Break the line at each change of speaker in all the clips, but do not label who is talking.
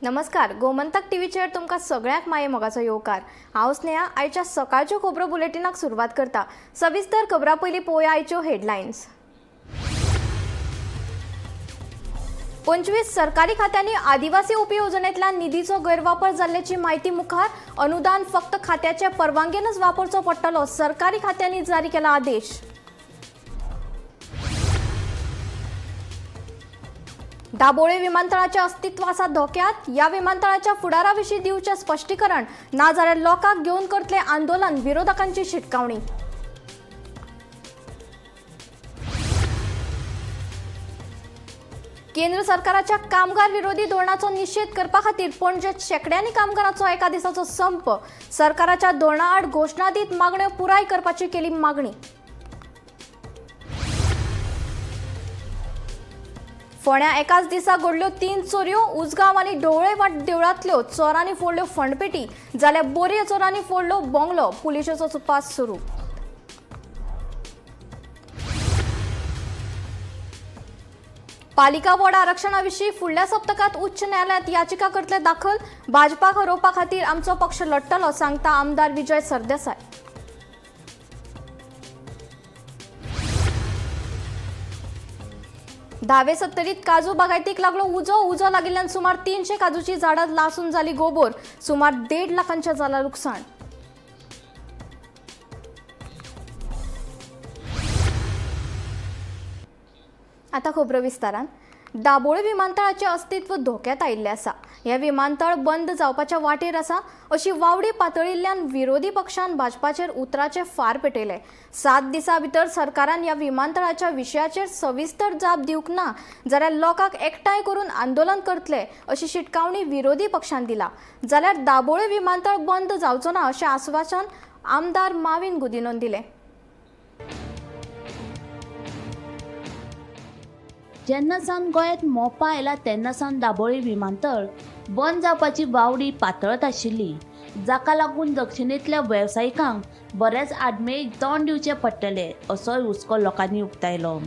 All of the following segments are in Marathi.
नमस्कार, गोमंतक टीव्हीचेर तुमकां सगळ्यांक माये मोगाचो येवकार। हांव स्नेहा आयच्या सकाळच्या खबरो बुलेटिनाक सुरवात करता। सविस्तर खबरां पयलीं पळोवया आयच्यो हेडलायन्स। 25 सरकारी खात्यांनी आदिवासी उपयोजनेंतल्यान निधीचो गैरवापर जाल्ल्याची माहिती मुखार। अनुदान फक्त खात्याचे परवानगेनच वापरचो पडटलो, सरकारी खात्यांनी जारी केला आदेश। दाबोळे विमानतळाच्या अस्तित्व आसा धोक्यात। या विमानतळाच्या फुडाराविशीं दिवचें स्पश्टीकरण ना जाल्यार लोकांक घेवन करतले आंदोलन, विरोधकांची शिटकावणी। केंद्र सरकाराच्या कामगार विरोधी धोरणाचो निषेध करपा खातीर पणजेत शेकड्यांनी कामगारांचो एका दिसाचो संप। सरकाराच्या धोरणा आड घोशणा दीत मागण्यो पुराय करपाची केली मागणी। फोंड्या एकाच दिसा घडल्यो 3 चोरयो। उजगांव आनी ढवळे देवळांतल्यो चोरांनी फोडल्यो फंडपेटी, जाल्यार बोरये चोरांनी फोडलो बंगलो। पुलिशेचो तपास सुरू। पालिका वॉर्ड आरक्षणाविशीं फुडल्या सप्तकांत उच्च न्यायालयात याचिका करतले दाखल। भाजपाक हरोवपा खातीर आमचो पक्ष लढटलो, सांगता आमदार विजय सरदेसाय। 10वे सत्तरीत काजू बागायतीक लागलो उजो लागिल्ल्यान सुमार 300 काजूची झाडां लासून जाली गोबोर। सुमार 1.5 लाखांचें जालां लुकसाण। आता खबरो विस्तारान। दाबोळे विमानतळाचे अस्तित्व धोक्यात आयिल्लें आसा। हे विमानतळ बंद जावपाच्या वाटेर आसा अशी वावडी पातळिल्ल्यान विरोधी पक्षान भाजपाचेर उतराचे फार पेटयले। 7 दिसां भितर सरकारान ह्या विमानतळाच्या विशयाचेर सविस्तर जाप दिवंक ना जाल्यार लोकांक एकठांय करून आंदोलन करतले अशी शिटकावणी विरोधी पक्षान दिला। जाल्यार दाबोळे विमानतळ बंद जावचो ना अशें आश्वासन आमदार माविन गुदिनोन दिलें।
जेन्ना सावन गोंयांत मोपा आयला तेन्ना सावन दाबोळे विमानतळ बंद जावपाची वावडी पातळत आशिल्ली, जाका लागून दक्षिणेंतल्या वेवसायिकांक बरेच आडमेळीक तोंड दिवचें पडटलें असोय हुस्को लोकांनी उक्तायलो।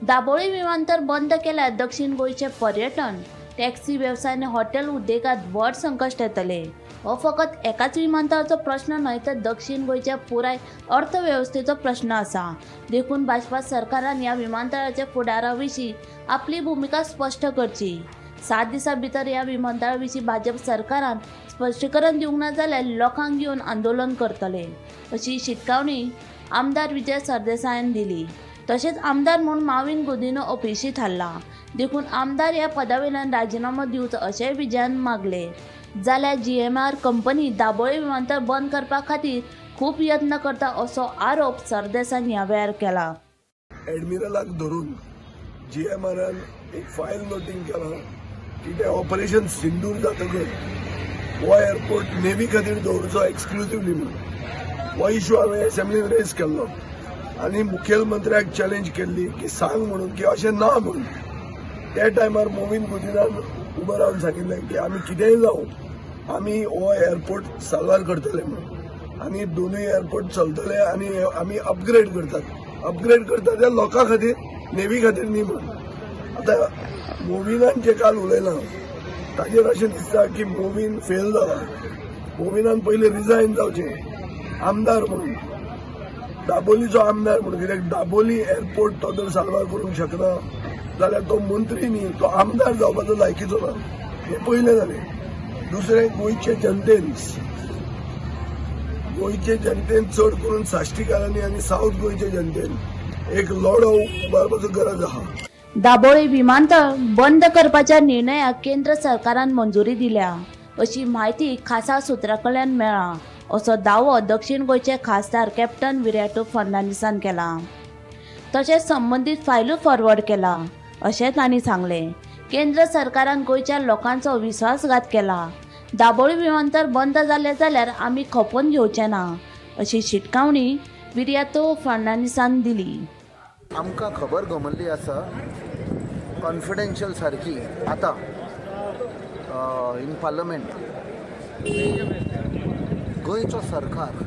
दाबोळे विमानतळ बंद केल्यार दक्षिण गोंयचें पर्यटन, टॅक्सी वेवसाय आनी हॉटेल उद्देगांत व्हड संकश्ट येतलें। हो फकत एकाच विमानतळाचो प्रश्न न्हय तर दक्षिण गोंयच्या पुराय अर्थवेवस्थेचो प्रश्न आसा। देखून भाजपा सरकारान ह्या विमानतळाच्या फुडारा विशीं आपली भुमिका स्पश्ट करची। 7 दिसां भितर ह्या विमानतळा विशीं भाजप सरकारान स्पश्टीकरण दिवंक ना जाल्यार लोकांक घेवन आंदोलन करतले अशी शिटकावणी आमदार विजय सरदेसायान दिली। तशेंच आमदार म्हूण माविन गुदिनो अपेशी थारला। देखून आमदार ह्या पदावेल्यान राजिनामो दिवचो अशेंय विजयान मागले। जाल्यार GMR कंपनी दाबोळे विमानतळ बंद करपा खातीर खूब यत्न करता असो आरोप सरदेसायान ह्या वेळार केला।
एडमिरलाक धरून GMRन एक फायल नोटींग केला की ते ऑपरेशन सिंदूर जातकच हो एअरपोर्ट नेव्ही खातीर दवरचो एक्सक्लुसिव्हली म्हणून हो इश्यू हांवें असेंब्लीन रेज केल्लो आनी मुखेलमंत्र्याक चॅलेंज केल्ली की सांग म्हणून की अशें ना म्हणून। त्या टायमार मोविन गुदिनान उबो रावन सांगिल्लें की आमी कितेंय जावं आमी हो एअरपोर्ट साल्वार करतले म्हणून आनी दोनूय एअरपोर्ट चलतले आनी आमी अपग्रेड करतात त्या लोकां खातीर नेव्ही खातीर न्ही म्हणून। आतां मोविनान जे काल उलयलां ताजेर अशें दिसता की मोविन फेल जाला। मोविनान पयलीं रिजायन जावचें आमदार म्हणून, दाबोलीचो आमदार म्हणून, कित्याक दाबोली एअरपोर्ट तो जर साल्वार करूंक शकना जाल्यार तो मंत्री न्ही, तो आमदार जावपाचो लायकीचो ना। हें पयलें जालें। दुसरें, गोंयचे जनतेन चड करून साश्टीकारांनी आनी सावथ गोंयचे जनतेन एक लढो उबारपाचो गरज आहा।
दाबोळे विमानतळ बंद करपाच्या निर्णयाक केंद्र सरकारान मंजुरी दिल्या अशी माहिती खासा सुत्रांकडल्यान मेळ्ळा असो दावो दक्षिण गोंयचे खासदार कॅप्टन विराटू फर्नांडिसान केला। तशेंच संबंदीत फायलूय फॉरवर्ड केला अशें तांणी सांगलें। केंद्र सरकारान गोंयच्या लोकांचो विश्वासघात केला। दाबोळे विमानतळ बंद जालें जाल्यार आमी खपोवन घेवचें ना अशी शिटकावणी विराटू फर्नांडिसान दिली।
आमकां खबर गमल्ली आसा कॉन्फिडेन्शियल सारकी आतां इन पार्लमेंट गोंयचो सरकार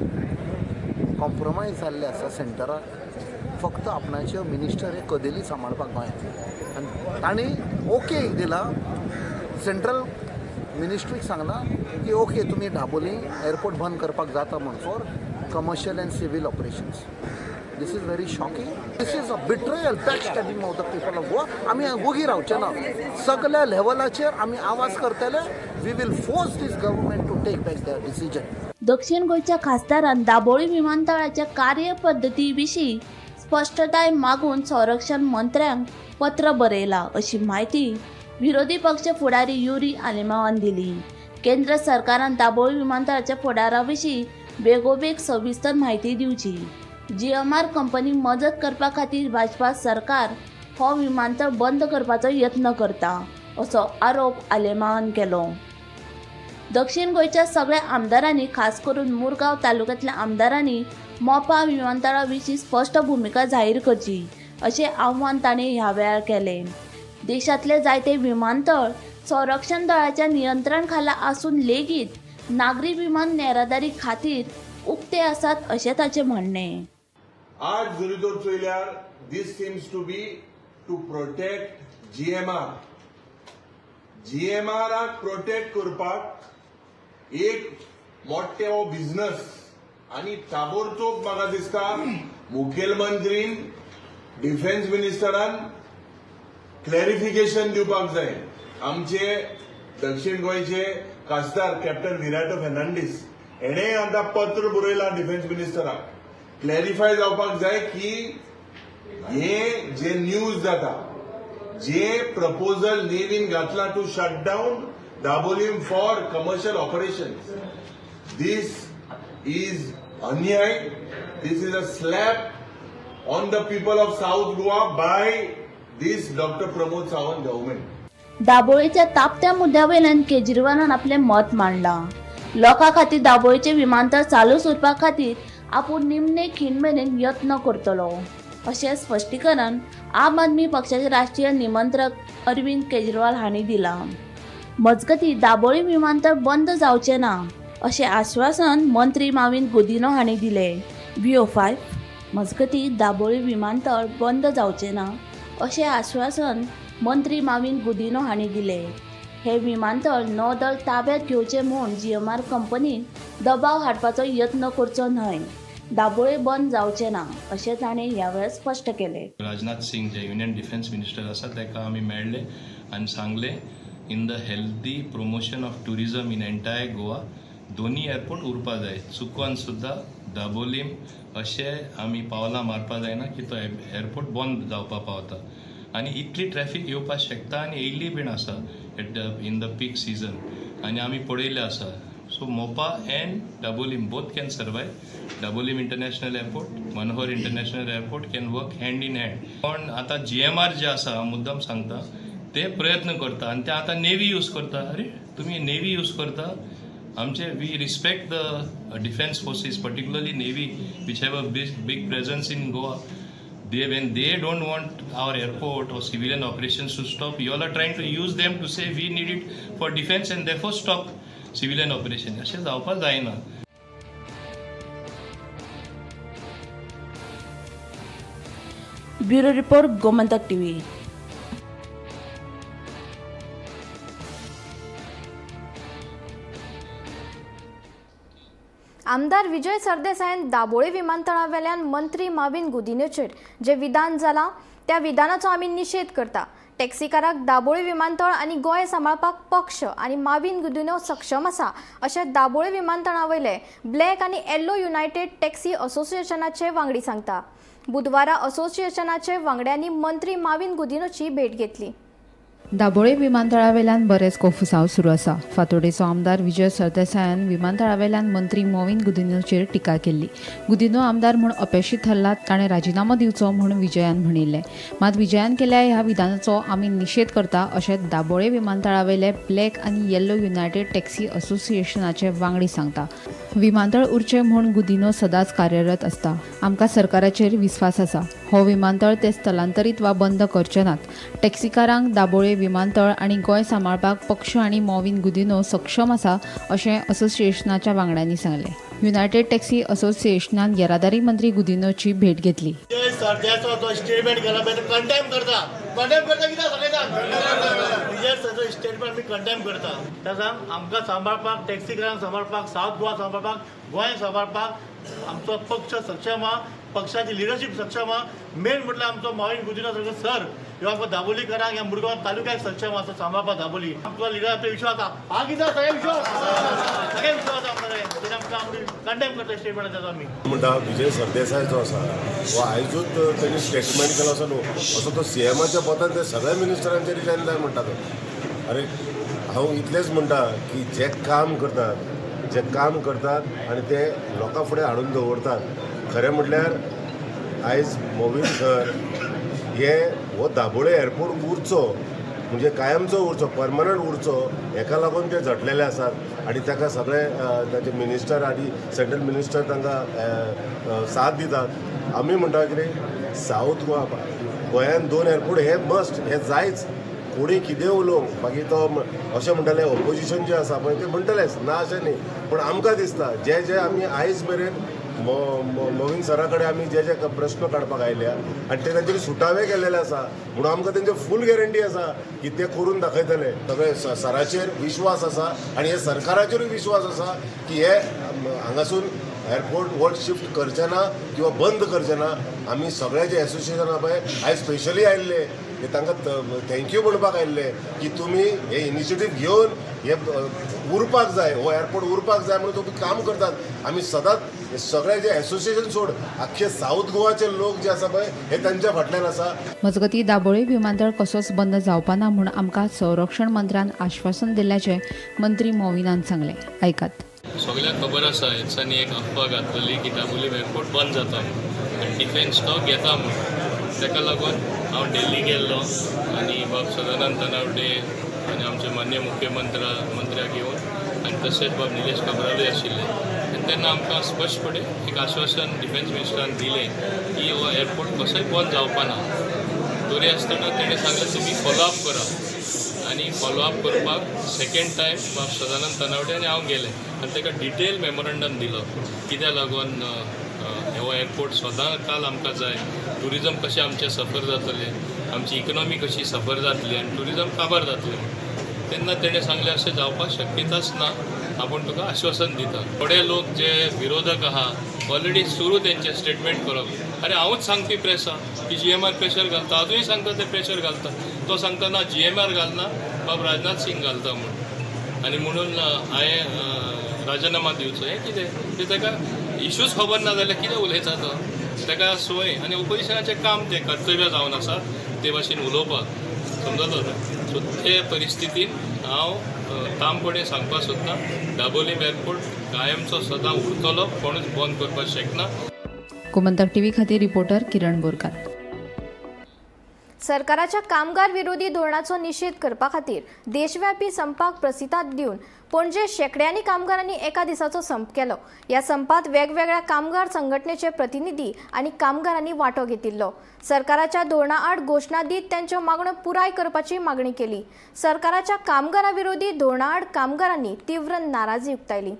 कॉम्प्रोमायज जाल्ले आसा सेंटराक फक्त आपणाच्यो मिनिस्टर हे कदेली सांबाळपाक गोंयांत आनी तांणी ओके दिला सेंट्रल मिनिस्ट्रीक सांगला की ओके तुमी दाबोली एअरपोर्ट बंद करपाक जाता म्हण for commercial and civil operations. This is very shocking. This is a betrayal backstabbing of the people of Goa. आमी वोगी रावचे ना. सगळ्या लेवलाचेर आमी आवाज करतले. We will force this government to take back their decision.
दक्षिण गोंयच्या खासदारान दाबोळी विमानतळाच्या कार्यपद्दती विशीं स्पश्टताय मागून संरक्षण मंत्र्यांक पत्र बरयला अशी माहिती विरोधी पक्ष फुडारी युरी आलेमावान दिली. केंद्र सरकारान दाबोळी विमानतळाच्या फुडारा विशीं बेगोबेग सविस्तर म्हायती दिवची. GMR कंपनी मजत करपा खातीर भाजपा सरकार हो विमानतळ बंद करपाचो यत्न करता असो आरोप आलेमावान केलो. दक्षिण गोंयच्या सगळ्या आमदारांनी खास करून मुरगांव तालुक्यांतल्या आमदारांनी मोपा विमानतळा विशीं स्पश्ट भुमिका जाहीर करची अशें आव्हान ताणें ह्या वेळार केलें. देशांतले जायते विमानतळ संरक्षण दळाच्या नियंत्रण खाला आसून लेगीत नागरी विमान येरादारी खातीर उक्ते आसात अशें ताचें म्हणणें.
आज जरी तर चोयल्यार this seems to be to protect GMR. GMRाक प्रोटेक्ट करपाक एक मोठे हो बिझनस आनी ताबडतोब म्हाका दिसता मुखेलमंत्रीन डिफेन्स मिनिस्टरान क्लॅरिफिकेशन दिवपाक जाय. आमचे दक्षिण गोंयचे खासदार कॅप्टन विराटो फेर्नांडीस हेणे आतां पत्र बरयलां डिफेन्स मिनिस्टराक. क्लॅरिफाय जावपाक जाय की हे जे न्यूज जाता, जे प्रपोजल नेवीन घातला to shut down Dabolim for commercial operations, this is अन्याय. This is a slap on the people of South Goa by this doctor Pramod Sawant government.
दाबोळीच्या तापत्या मुद्द्यावयल्यान केजरीवालान आपलें मत मांडलां. लोकां खातीर दाबोळीचें विमानतळ चालूच उरपा खातीर आपूण निमणे खीण मेरेन यत्न करतलो अशें स्पश्टीकरण आम आदमी पक्षाचे राष्ट्रीय निमंत्रक अरविंद केजरीवाल हांणी दिलां. मजगतीं दाबोळी विमानतळ बंद जावचें ना अशें आश्वासन मंत्री माविन गुदिनो हांणी दिलें. VO5 मजगतीं दाबोळी विमानतळ बंद जावचें ना अशें आश्वासन मंत्री माविन गुदिनो हांणी दिलें. हे विमानतळ नौदळ ताब्यात घेवचें म्हूण GMR कंपनीन दबाव हाडपाचो यत्न करचो न्हय. दाबोळे बंद जावचे ना अशें ताणें ह्या वेळार स्पश्ट केलें.
राजनाथ सिंग जे युनियन डिफेन्स मिनिस्टर आसा ताका आमी मेळ्ळे आनी सांगलें in the healthy promotion of tourism in entire Goa दोनी एअरपोर्ट उरपा जाय. चुकून सुद्दां दाबोलीम अशें आमी पावलां मारपा जायना की तो एअरपोर्ट बंद जावपा पावता. आनी इतली ट्रॅफिक येवपा शकता आनी येयल्ली बीन आसा इन द पीक सीजन आनी आमी पळयलें आसा. सो मोपा end Dabolim both can survive. Dabolim international airport, Manohar international airport can work hand in hand. पण आतां GMR जे आसा हांव मुद्दम सांगता ते प्रयत्न करता आनी ते आतां नेवी यूज करता. अरे तुमी नेवी यूज करता. आमचे we respect the defence forces, particularly navy which have a big presence in Goa. When they don't want our airport or civilian operations to stop, you all are trying to use them to say we need it for defense and therefore stop civilian operations. अशें जावपाक जायना.
Bureau report, Gomantak TV.
आमदार विजय सरदेसायन दाबोळे विमानतळावेल्यान मंत्री माविन गुदिन्योचेर जे विधान जाला त्या विधानाचो आमी निषेध करता. टॅक्सीकाराक दाबोळे विमानतळ आनी गोंय सांबाळपाक पक्ष आनी माविन गुदिन्यो सक्षम आसा अशें दाबोळे विमानतळावयले ब्लॅक आनी येल्लो युनायटेड टॅक्सी असोसिएशनाचे वांगडी सांगता. बुधवारा असोसिएशनाचे वांगड्यांनी मंत्री माविन गुदिन्योची भेट घेतली.
दाबोळे विमानतळावेल्यान बरेच कोफुसांव सुरू आसा. फातोडेचो आमदार विजय सरदेसायान विमानतळावेल्यान मंत्री मोविन गुदिन्योचेर टिका केल्ली. गुदिन्यो आमदार म्हूण अपेक्षीत थारला ताणें राजिनामो दिवचो म्हूण विजयान म्हणिल्लें. मात विजयान केल्या ह्या विधानाचो आमी निषेध करता अशें दाबोळे विमानतळावेले ब्लॅक आनी येल्लो युनायटेड टॅक्सी असोसिएशनाचे वांगडी सांगता. विमानतळ उरचें म्हूण गुदिन्यो सदांच कार्यरत आसता. आमकां सरकाराचेर विस्वास आसा. हो विमानतळ ते स्थलांतरीत वा बंद करचे नात. टॅक्सीकारांक दाबोळे विमानतळ आनी गोंय सांबाळपाक पक्ष आनी मोविन गुदिन्यो सक्षम आसा अशें असोसिएशनाच्या वांगड्यांनी सांगलें. युनायटेड टॅक्सी असोसिएशनान येरादारी मंत्री गुदिन्योची भेट घेतली.
सरदेसाय जो स्टेटमेंट केला कंडेम करता. कंडेम करता कित्याक सांगता विजय स्टेटमेंट मी कंडेम करता त्यासान आमकां सांबाळपाक टॅक्सीकारांक सांबाळपाक सावथ गोवा सांबाळपाक गोंय सांबाळपाक आमचो पक्ष सक्षम आहा पक्षाची लिडरशीप सक्षम आहा मेन म्हटल्यार आमचो मोहीन गुदिनो सर ह्यो आमकां दाबोलीकरांक ह्या मुरगांव तालुक्याक सक्षम आसा सांबाळपाक दाबोली आमचो लिडराचो विश्वास आहा हा कित्याक सगळे विश्वास आमकां आमकां कंडेम करता स्टेटमेंट त्याचा आमी
म्हणटा विजय सरदेसाय जो आसा वो आयजूच तेणी स्टेटमेंट केलो असो न्हू असो तो सीएमाच्या पोतान ते सगळ्या मिनिस्टरांचे रिजायन जाय म्हणटा तो अरे हांव इतलेंच म्हणटा की जे काम करतात आनी ते लोकां फुडें हाडून दवरतात खरें म्हटल्यार आयज मोवीन सर हो दाबोळे एअरपोर्ट उरचो म्हणजे कायमचो उरचो परमनंट उरचो हेका लागून ते झटलेले आसात आनी ताका सगळे ताचे मिनिस्टर आनी सेंट्रल मिनिस्टर तांकां साथ दितात आमी म्हणटा कितें सावथ गोंयांत 2 एअरपोर्ट हे मस्ट हे जायच कोणी कितें उलोवंक मागीर तो अशें म्हणटाले ऑपोजिशन जें आसा पळय ते म्हणटलेच ना अशें न्ही पूण आमकां दिसता जे आमी आयज मेरेन मोवीन सरा कडेन आमी जे प्रश्न काडपाक आयल्या आनी ते तांचेर सुटावे केलेले आसा म्हणून आमकां तेंचे फूल गॅरंटी आसा की ते करून दाखयतले सगळे सराचेर विश्वास आसा आनी हे सरकाराचेरूय विश्वास आसा की हे हांगासून एअरपोर्ट वर्ड शिफ्ट करचे ना किंवा बंद करचे ना आमी सगळे जे एसोसिएशन आहा पळय आयज स्पेशली आयिल्ले हे तांकां थँक्यू म्हणपाक आयिल्ले की तुमी हे इनिशिएटीव घेवन हे उरपाक जाय हो एअरपोर्ट उरपाक जाय म्हणून तुमी काम करतात आमी सदांच हे सगळे जे एसोसिएशन सोड आख्खे सावथ गोवाचे लोक जे आसा पळय हे तांच्या फाटल्यान आसा
मजगतीं दाबोळे विमानतळ कसोच बंद जावपा ना म्हूण आमकां संरक्षण मंत्र्यान आश्वासन दिल्ल्याचें मंत्री मोविनान सांगलें आयकात
सगळ्यांक खबर आसा ह्या दिसांनी एक अफवा घातलेली की दाबोली एअरपोर्ट बंद जाता आनी डिफेन्स स्टॉक घेता म्हणून ताका लागून हांव दिल्ली गेल्लो आनी बाब सदानंद तनावडे आनी आमचे मान्य मंत्र्याक घेवन आनी तशेंच बाब निलेश काब्रालूय आशिल्ले आनी तेन्ना आमकां स्पश्टपणे एक आश्वासन डिफेन्स मिनिस्टरान दिलें की हो एअरपोर्ट कसोय बंद जावपा ना तरी आसतना तेणें सांगलें तुमी फॉलोअप करा आनी फॉलोअप करपाक सेकेंड टायम बाब सदानंद तनावडे आनी हांव गेलें आनी ताका डिटेल मेमोरंडम दिलो कित्याक लागून हो एअरपोर्ट सदां काल आमकां जाय ट्युरिजम कशें आमचें सफर जातलें आमची इकॉनॉमी कशी सफर जातली आनी ट्युरिजम काबार जातलें तेन्ना तेणें सांगलें अशें जावपाक शक्यताच ना आपूण तुका आश्वासन दिता थोडे लोक जे विरोधक आहा ऑलरेडी सुरू तेंचें स्टेटमेंट करप अरे हांवूच सांगपी प्रेस आहा की GMR प्रेशर घालता आजूय सांगता ते प्रेशर घालता तो सांगता ना GMR घालना बाब राजनाथ सिंग घालता म्हणून आनी म्हणून हांवें राजिनामा दिवचो हें कितें ते ताका इश्यूज खबर ना जाल्यार कितें उलयता तो ताका सोय आनी ऑपोजिशनाचें काम तें कर्तव्य जावन आसा ते भाशेन उलोवपाक समजलो सो ते परिस्थितीन हांव तामपणे सांगपाक सोदता दाबोली एअरपोर्ट कायमचो सदां उरतलो कोणूच बंद करपाक शकना
गोमंतक टीव्ही खातीर रिपोर्टर किरण बोरकार
सरकाराच्या कामगार विरोधी धोरणाचो निषेध करपा खातीर देशव्यापी संपाक प्रसिद्धात दिवन पणजे शेकड्यांनी कामगारांनी एका दिसाचो संप केलो ह्या संपात वेगवेगळ्या कामगार संघटनेचे प्रतिनिधी आनी कामगारांनी वांटो घेतिल्लो सरकाराच्या धोरणा आड घोशणा दीत त्यांच्यो मागण्यो पुराय करपाची मागणी केली सरकाराच्या कामगारा विरोधी धोरणा आड कामगारांनी तीव्र नाराजी उक्तायली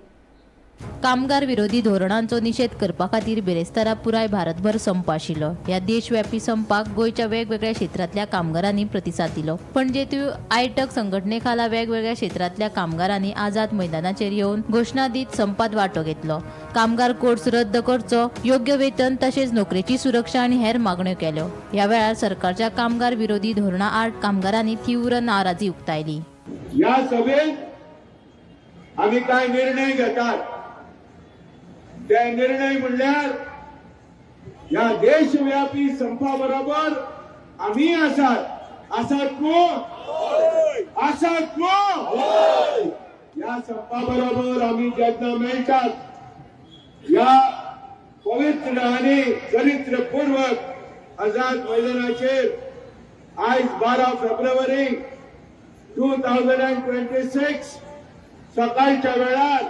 कामगार विरोधी धोरणांचो निषेध करपा खातीर बेरेस्तारा पुराय भारतभर संप आशिल्लो ह्या देशव्यापी संपाक गोंयच्या वेगवेगळ्या क्षेत्रांतल्या कामगारांनी प्रतिसाद दिलो पणजेंतूय आयटक संघटने खाला वेगवेगळ्या क्षेत्रांतल्या कामगारांनी आझाद मैदानाचेर येवन घोशणा दीत संपात वांटो घेतलो कामगार कोर्स रद्द करचो योग्य वेतन तशेंच नोकरेची सुरक्षा आनी हेर मागण्यो केल्यो ह्या वेळार सरकारच्या कामगार विरोधी धोरणा आड कामगारांनी तीव्र नाराजी उक्तायली
या सभेत आम्ही काय निर्णय घेतात ते निर्णय म्हणल्यार या देशव्यापी संपाबरोबर आम्ही आसात या संपाबरोबर आम्ही जेन्ना मेळटात या पवित्र आणि चरित्रपूर्वक आझाद मैदानाचेर आज 12 फेब्रुवारी 2026 सकाळच्या वेळार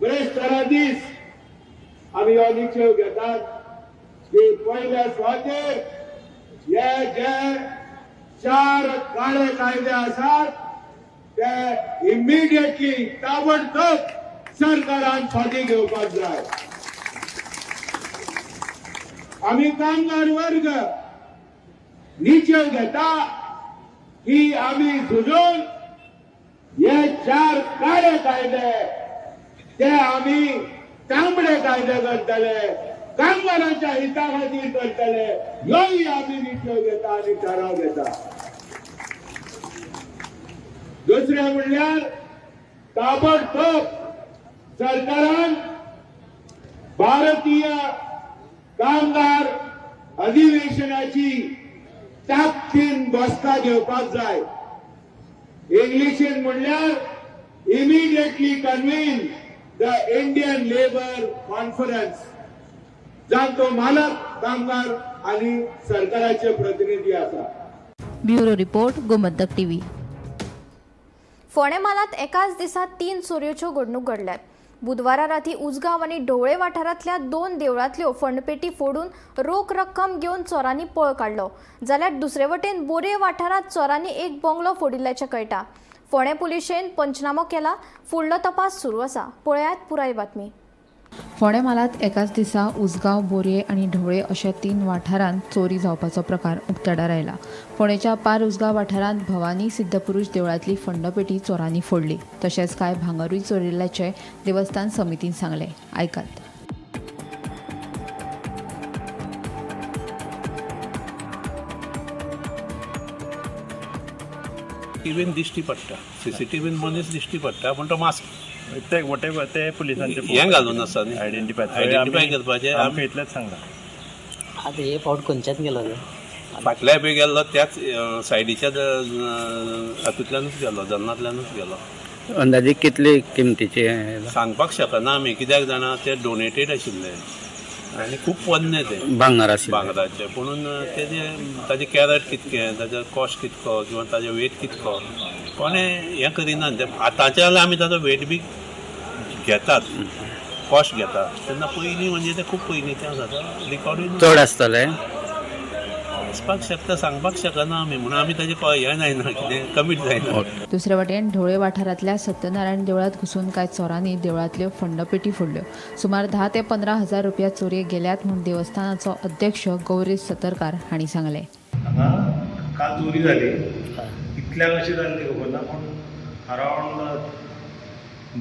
बरेच दीस आम्ही हो निश्चय घेतात की पहिल्या सुवातेर हे जे 4 काळे कायदे आसात ते इमिडिएटली ताबडतोब सरकारान फाटी घेवपाक जाय आम्ही कामगार वर्ग निश्चय घेता की आम्ही झुजून हे 4 काळे कायदे ते आम्ही तांबडे कायदे करतले, कामगारांच्या हिता खातीर करतले, ह्योय आम्ही निश्चय घेता आणि ठराव घेता. दुसरे म्हणल्यार ताबडतोब सरकारान भारतीय कामगार अधिवेशनाची ताकदीन बसका घेवपाक जाय. इंग्लिशीन म्हणल्यार immediately convene the Indian labour conference, जांचो मालक कामगार आणि सरकाराचे प्रतिनिधी आसा.
Bureau report Gomantak TV.
फोंडें म्हालांत एकाच दिसा 3 चोरयेच्यो घडणूक घडल्यात. बुधवारा राती उजगांव आनी ढवळे वाठारांतल्या 2 देवळांतल्यो फंडपेटी फोडून रोख रक्कम घेवन चोरांनी पळ काडलो. जाल्यार दुसरे वटेन बोरये वाठारांत चोरांनी एक बंगलो फोडिल्ल्याचें कळटा. फोंडें पुलिशेन पंचनामो केला. फुडलो तपास सुरू आसा. पळयात पुराय बातमी.
फोंडें म्हालांत एकाच दिसा उजगांव, बोरये आनी ढवळे अशा 3 वाठारांत चोरी जावपाचो प्रकार उक्ताडार आयला. फोंडेच्या पार उजगांव वाठारांत भवानी सिद्धपुरुष देवळांतली फंडपेटी चोरांनी फोडली. तशेंच कांय भांगरूय चोरिल्ल्याचें देवस्थान समितीन सांगलें. आयकात.
टीव्हीन दिश्टी पडटा, CCTVन मनीस दिश्टी पडटा, पूण तो मास्क
ते वॉटेवर ते पुलिसांचे
हें घालून आसा न्ही,
आयडेंटिफाय
करपाचें.
आमी इतलेंच सांगला.
आतां हे फावट खंयच्यान गेलो रे?
फाटल्या बी गेल्लो त्याच सायडीच्या हातूंतल्यानूच गेलो, जन्नांतल्यानूच गेलो.
अंदाजे कितले किमतीचे?
सांगपाक शकना आमी, कित्याक जाणा ते डोनेटेड आशिल्ले आनी खूब पोन्ने ते
भांगर आशिल्ले
भांगराचे. पुणून ताजे कॅरेट कितकें, ताजो कॉस्ट कितको किंवा ताजो वेट कितको कोणें हें करिना. आतांचे जाल्यार आमी ताजो वेट बी घेतात, कॉस्ट घेतात. तेन्ना पयलीं म्हणजे ते खूब पयलींचे आसा, रिकॉर्डूय
चड आसतले.
वचपाक शकता, सांगपाक शकना आमी, म्हणून आमी ताजें हें जायना, कितें कमीट जायना.
दुसरे वटेन ढवळे वाठारांतल्या सत्यनारायण देवळांत घुसून कांय चोरांनी देवळांतल्यो फंडपेटी फोडल्यो. सुमार 10 ते 15 हजार रुपया चोरये गेल्यात म्हूण देवस्थानाचो अध्यक्ष गौरीश सतरकार हांणी सांगलें.
हांगा काल चोरी जाली, कितल्याक अशी जाली खबर ना, पूण अरावंड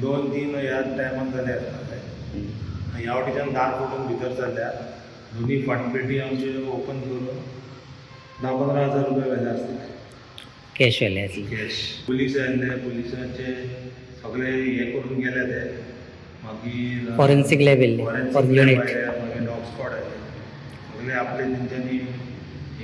2-3 ह्या टायमाक जाले आसतले. ह्या वाटेच्यान दार फोडून भितर सरल्या. दोनी फंडपेटी आमचे ओपन करून 10-15 हजार रुपया व्हेले आसतले.
कॅश व्हेले
कॅश. पुलीस आयिल्ले, पुलिसांचे सगळे हे करून गेले ते. मागीर
फॉरेन्सिक लॅब
युनिट, मागीर डॉग स्क्वॉड आयले, सगळे आपले तेंच्यांनी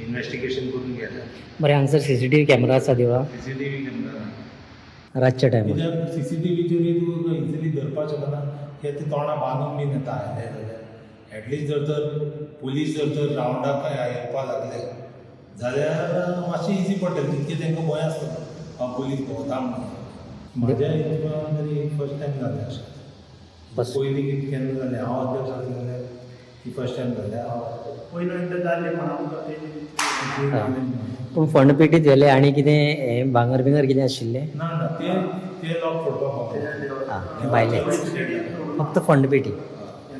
इन्व्हेस्टिगेशन करून गेले.
बरें, हांगसर CCTV कॅमेरा आसा देवळा?
CCTV कॅमेरा
रातच्या टायमार
कित्याक CCTVचेर तूं इजिली धरपाक शकना, कित्याक ते तोंडां बांदून बीन येता आयले जाल्यार. एटलिस्ट जर तर पुलीस जर तर रावंडाक येवपा लागले जाल्यार मातशें इजी पडटलें. तितकें तांकां भंय आसता पुलीस भोंवता म्हणून. म्हज्या हितून तरी फर्स्ट टायम जालें अशें. पयलीं कितें केन्ना जालें, हांव अध्यक्ष आसलें जाल्यार ही फर्स्ट टायम जालें. पयलीं एकदां जालें पण आमकां ते
पूण फंडपेटीत व्हेले आनी कितें हें भांगर बिंगर कितें आशिल्लें?
ना ना, ते लॉक फोडपाक
आं, भायलेच फक्त फंडपेटी.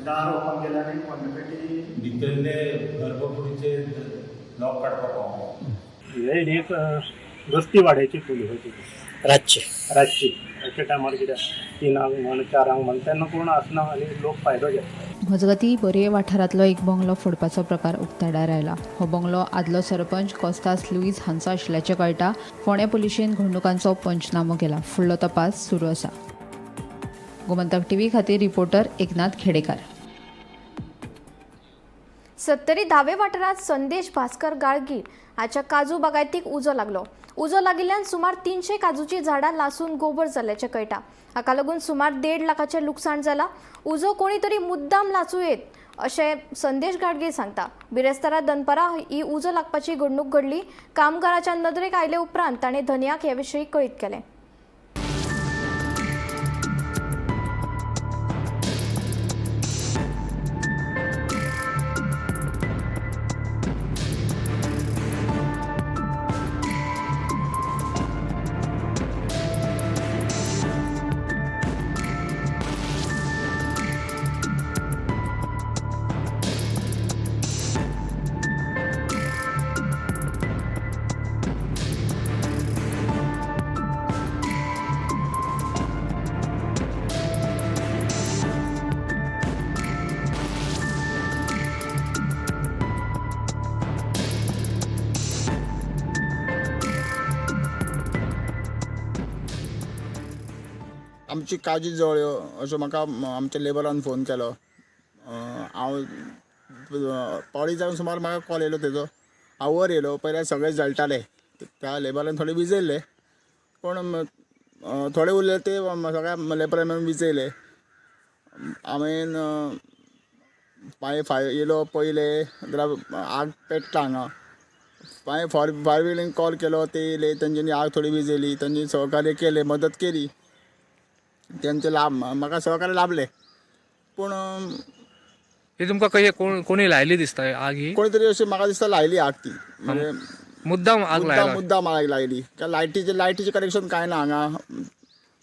दार ओपन केले आनी फंडपेटी भितरले गर्भकुडीचे लॉक काडपाक. हे एक रस्ती वाड्याची पुलीस होती
रातची
अशा टायमार कितें 3 म्हण 4 म्हण तेन्ना कोण आसना आनी लोक फायदो घेता.
मजगती बोरये वाठारांतलो एक बंगलो फोडपाचो प्रकार उक्ताडार आयला. हो बंगलो आदलो सरपंच कॉस्तास लुईस हांचो आशिल्ल्याचें कळटा. फोंडें पुलिशेन घडणुकांचो पंचनामो केला. फुडलो तपास सुरू आसा. गोमंतक टीव्ही खातीर रिपोर्टर एकनाथ खेडेकार.
70 धावे वाठारांत संदेश भास्कर गाळगीळ हाच्या काजू बागायतीक उजो लागलो. उजो लागिल्ल्यान सुमार 300 काजूची झाडां लासून गोबर जाल्ल्याचें कळटा. हाका लागून सुमार 1.5 लाखाचें लुकसाण जालां. उजो कोणी तरी मुद्दाम लासूं येत अशें संदेश गाळगीळ सांगता. बिरेस्तारा दनपारा ही उजो लागपाची घडणूक घडली. कामगाराच्या नदरेक आयले उपरांत ताणें धन्याक हे विशीं कळीत केलें.
आमची काजी जवळ्यो अशें म्हाका आमच्या लेबरान फोन केलो. हांव पावली जावन सुमार म्हाका कॉल येयलो तेजो. हांव वर येयलो, पयल्यार सगळे जळटाले. त्या लेबरान थोडे विजयले, पण थोडे उरले ते सगळ्या लेबरान मेळून विजयले. हांवें मागीर येयलो पयले जाल्यार आग पेट्टा हांगा. मागीर फायर ब्रिगेडीन कॉल केलो, ते येयले, तेंच्यांनी आग थोडी विजयली, तेंच्यांनी सहकार्य केले, मदत केली. तेंचे म्हाका सहकार्य लाभले. पूण
ही तुमकां कशें कोणी लायली दिसता आग ही?
कोणी तरी अशी म्हाका दिसता लायली आग ती, म्हणजे
मुद्दाम आग
मुद्दाम आग लायली. लायटीचे कनेक्शन कांय ना हांगा,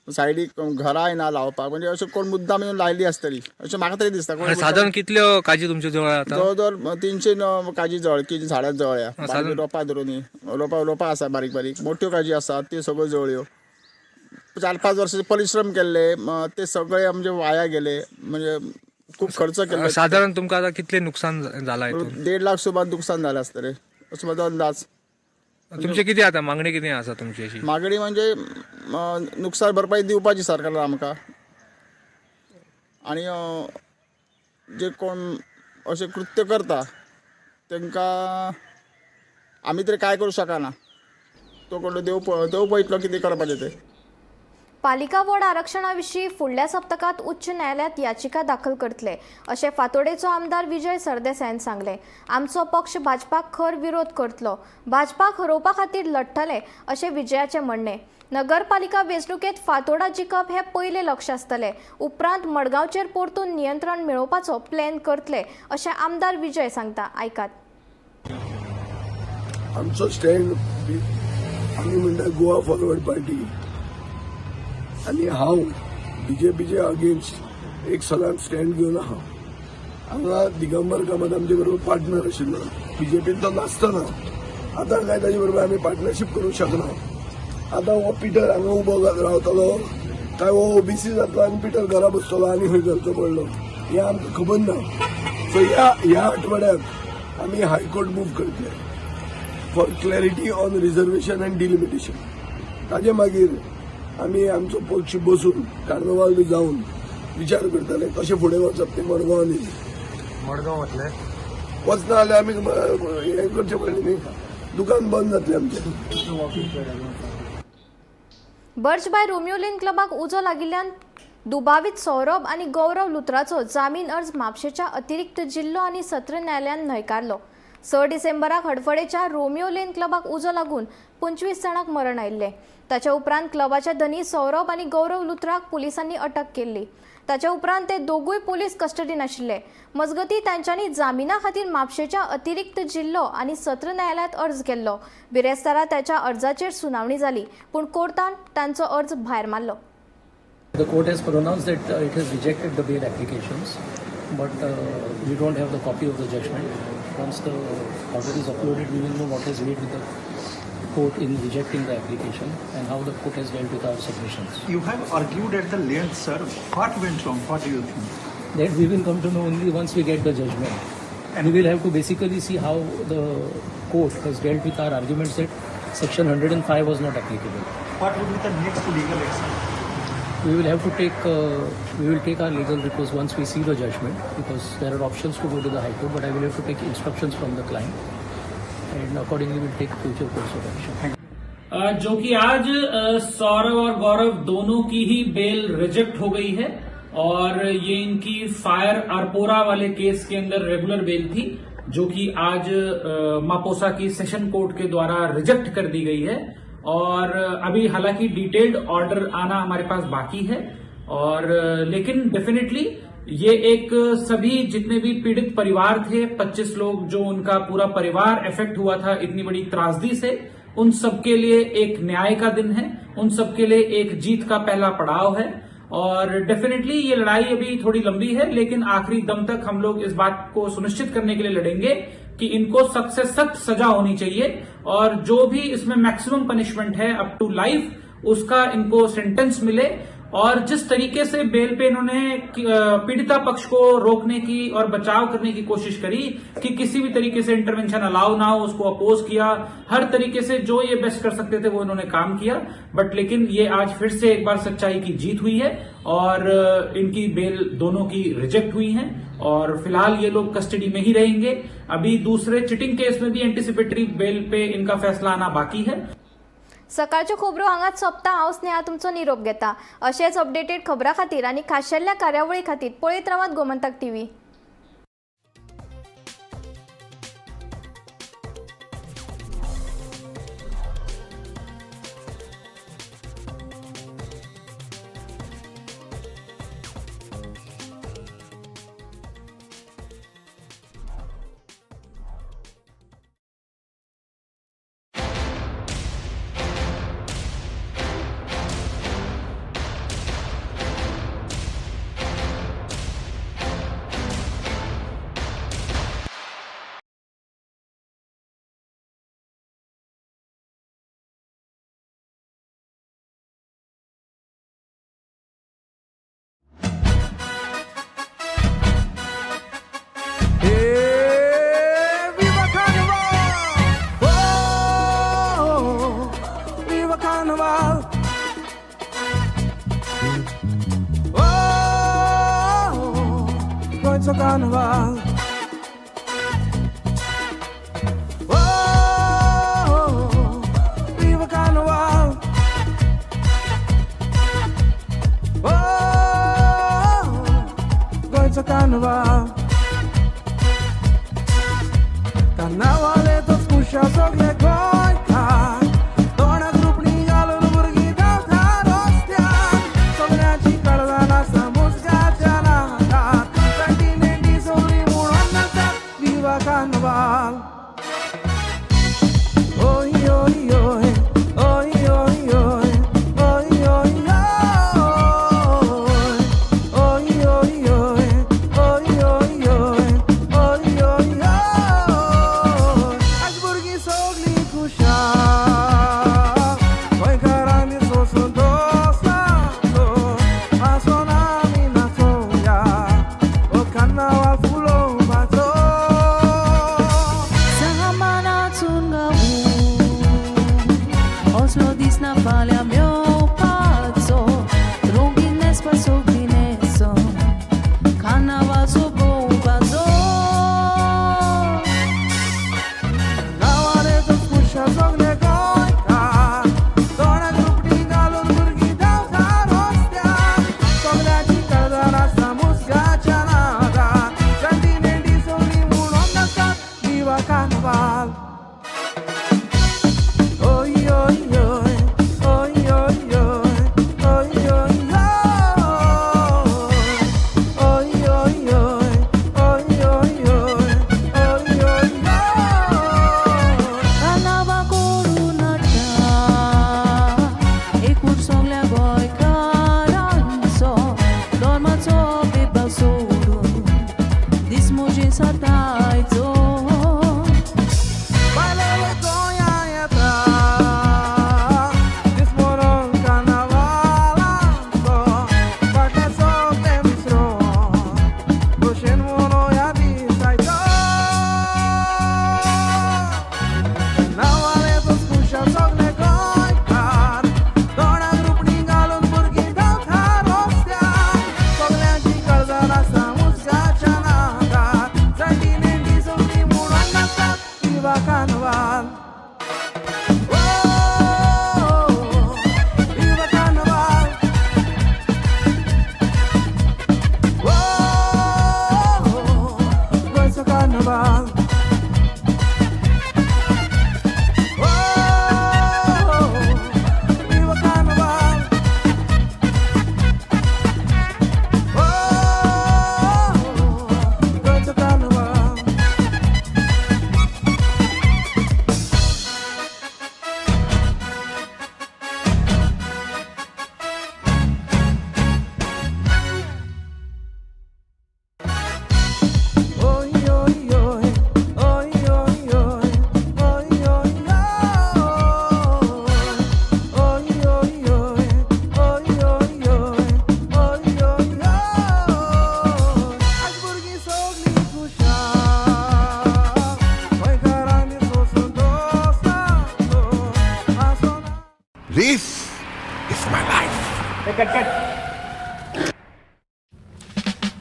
सायडीक घराय ना लावपाक, म्हणजे अशें कोण मुद्दाम येवन लायली आसतली अशें म्हाका तरी दिसता.
साधारण कितल्यो काजी तुमच्या जवळ आता?
जवळ 300 काजी जळकी झाडां जळ्या. रोपां धरून रोपां आसा, बारीक बारीक मोठ्यो काजी आसात, त्यो सगळ्यो जळ्यो. 4-5 वर्साचे परिश्रम केल्ले ते सगळे आमचे वाया गेले, म्हणजे खूप खर्च केले.
साधारण तुमकां आता कितले नुकसान जाला?
1.5 लाख सुमार नुकसान जालें आसतलें असो म्हजो अंदाज.
तुमची कितें आता मागणी कितें आसा तुमची अशी?
मागणी म्हणजे नुकसान भरपाई दिवपाची सरकारान आमकां. आणि जे कोण अशें कृत्य करता तांकां आमी तरी काय करूं शकना. तो कोण देव पळयतलो कितें करपाचें तें.
पालिका वॉर्ड आरक्षणाविशीं फुडल्या सप्तकात उच्च न्यायालयात याचिका दाखल करतले अशें फातोडेचो आमदार विजय सरदेसायान सांगलें. आमचो पक्ष भाजपाक खर विरोध करतलो, भाजपाक हरोवपा खातीर लढटले अशें विजयाचें म्हणणें. नगरपालिका वेंचणुकेंत फातोडा जिखप हें पयलें लक्ष आसतलें. उपरांत मडगांवचेर परतून नियंत्रण मेळोवपाचो प्लॅन करतले अशें आमदार विजय सांगता. आयकात.
आमचो स्टँड आमी म्हणटा गोवा फॉरवर्ड पार्टी, आनी हांव BJPचे अगेन्स्ट एक सदांच स्टँड घेवन आहा. हांगा दिगंबर कामत आमचे बरोबर पार्टनर आशिल्लो, BJPन तो नासतना आतां काय ताजे बरोबर आमी पार्टनरशीप करूंक शकना. आतां हो पिटर हांगा उबो रावतलो काय हो OBC जातलो आनी पिटर घरा बसतलो आनी खंय करचो पडलो हें आमकां खबर ना. सो ह्या आठवड्याक आमी हायकोर्ट मूव करतले for clarity on reservation end delimitation. ताजे मागीर आमी आमचो पक्ष बसून कार्नावाल बी जावन विचार करतले कशें फुडें वचप ते मडगांवांनी.
मडगांव वतले
वचना जाल्यार आमी हें करचें पडलें न्ही, दुकान बंद जातलें आमचें.
बर्जबाय रोमियोलिन क्लबाक उजो लागिल्ल्यान दुबावित सौरभ आणि गौरव लुत्राचो जामीन अर्ज म्हापशेच्या अतिरिक्त जिल्लो आणि सत्र न्यायालयान न्हयकारलो. 6 डिसेंबराक हडफडेच्या रोमियो लेन क्लबाक उजो लागून 25 जाणांक मरण आयिल्ले. ताच्या उपरांत क्लबाचे धनी सौरभ आणि गौरव लुत्राक पुलिसांनी अटक केली. ताच्या उपरांत ते दोगूय पुलीस कस्टडीन आशिल्ले. मजगती तांच्यांनी जामिना खातीर म्हापशेच्या अतिरिक्त जिल्लो आणि सत्र न्यायालयात अर्ज केल्लो. बिरेस्तारा त्याच्या अर्जाचेर सुनावणी जाली, पूण कोर्टान तांचो अर्ज भायर मारलो.
The court has pronounced that it has rejected the bail applications, but we don't have the copy of the judgment. Once the order is uploaded, we will know what has made with the court in rejecting the application and how the court has dealt with our submissions.
You have argued at the length, sir. What went wrong? What do you think?
That we will come to know only once we get the judgment. And we will have to basically see how the court has dealt with our arguments that Section 105 was not applicable.
What would be the next legal action?
We will have to take our legal recourse once we see the judgment, because there are options to go to the High Court, but I will have to take instructions from the client and accordingly we'll take future course of action.
जो कि आज सौरभ और गौरव दोनों की ही बेल रिजेक्ट हो गई है और ये इनकी फायर अरपोरा वाले केस के अंदर रेगुलर बेल थी, जो कि आज मापोसा की सेशन कोर्ट के द्वारा रिजेक्ट कर दी गई है. और अभी हालांकि डिटेल्ड ऑर्डर आना हमारे पास बाकी है, और लेकिन डेफिनेटली ये एक सभी जितने भी पीड़ित परिवार थे, 25 लोग जो उनका पूरा परिवार इफेक्ट हुआ था इतनी बड़ी त्रासदी से, उन सबके लिए एक न्याय का दिन है, उन सबके लिए एक जीत का पहला पड़ाव है. और डेफिनेटली ये लड़ाई अभी थोड़ी लंबी है, लेकिन आखिरी दम तक हम लोग इस बात को सुनिश्चित करने के लिए लड़ेंगे कि इनको सख्त से सख्त सजा होनी चाहिए, और जो भी इसमें मैक्सिमम पनिशमेंट है अप टू लाइफ उसका इनको सेंटेंस मिले, और जिस तरीके से बेल पे इन्होंने पीड़िता पक्ष को रोकने की और बचाव करने की कोशिश करी कि किसी भी तरीके से इंटरवेंशन अलाउ ना हो, उसको अपोज किया, हर तरीके से जो ये बेस्ट कर सकते थे वो इन्होंने काम किया। बट लेकिन ये आज फिर से एक बार सच्चाई की जीत हुई है और इनकी बेल दोनों की रिजेक्ट हुई है और फिलहाल ये लोग कस्टडी में ही रहेंगे। अभी दूसरे चिटिंग केस में भी एंटिसिपेटरी बेल पे इनका फैसला आना बाकी है।
सकाळच्यो खबरो हांगाच सोंपता। हांव स्नेहा तुमचो निरोप घेता। अशेच अपडेटेड खबरां खातीर आनी खाशेल्या कार्यावळी खातीर पळयत रावात Gomantak TV.
Gońco Carnaval. Viva Carnaval. Gońco Carnaval. Carnavaletos puxa sogle gońka. Dona grupni galon burgi dawta rostia. Sognyaci कडदाना समुद्राच्या नाकात. कंटिनेंटी सोडली म्हणून नसतात. Viva Carnaval. Oi, oi, oi. Oi, oi, oi. Oi, oi, oi. Oi, oi, oi. Oi, oi, oi. Oi, oi, oi. As burgi sogli kushal. Gońkarami sosun dostato. A sonami na soja. O Carnaval fulo bato.
Samanatun Oslo disna falea mio pazzo. Rongines pa sogdineso. Carnaval so bombazo.
Carnavaletos puxa sogle gońka. Dona grupni galon burgi dawta rostia. Sognyaci कडदाना समुद्राच्या नादात. कंटिनेंटी सोडली म्हणून नसतात. Viva Carnaval. Oi, oi, oi. Oi, oi,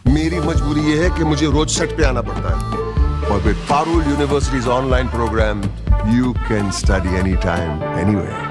मेरी मजबूरी ये है कि मुझे रोज सेट पे आना पड़ता है और with Parul universities online program you can study any time anywhere.